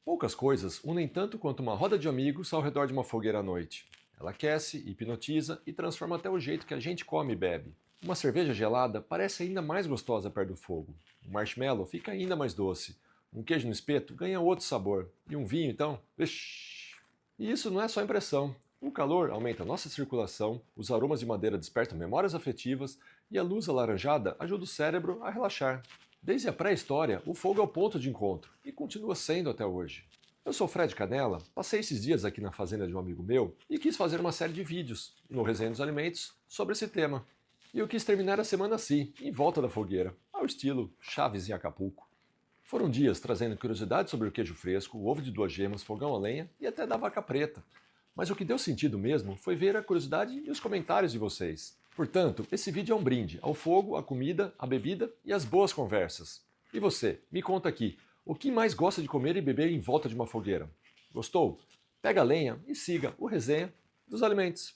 Poucas coisas unem tanto quanto uma roda de amigos ao redor de uma fogueira à noite. Ela aquece, hipnotiza e transforma até o jeito que a gente come e bebe. Uma cerveja gelada parece ainda mais gostosa perto do fogo. Um marshmallow fica ainda mais doce. Um queijo no espeto ganha outro sabor. E um vinho, então? Vixi! E isso não é só impressão. O calor aumenta a nossa circulação, os aromas de madeira despertam memórias afetivas e a luz alaranjada ajuda o cérebro a relaxar. Desde a pré-história, o fogo é o ponto de encontro e continua sendo até hoje. Eu sou Fred Canella, passei esses dias aqui na fazenda de um amigo meu e quis fazer uma série de vídeos, no Resenha dos Alimentos, sobre esse tema. E eu quis terminar a semana assim, em volta da fogueira, ao estilo Chaves em Acapulco. Foram dias trazendo curiosidades sobre o queijo fresco, o ovo de 2 gemas, fogão a lenha e até da vaca preta. Mas o que deu sentido mesmo foi ver a curiosidade e os comentários de vocês. Portanto, esse vídeo é um brinde ao fogo, à comida, à bebida e às boas conversas. E você, me conta aqui, o que mais gosta de comer e beber em volta de uma fogueira? Gostou? Pega a lenha e siga o Resenha dos Alimentos.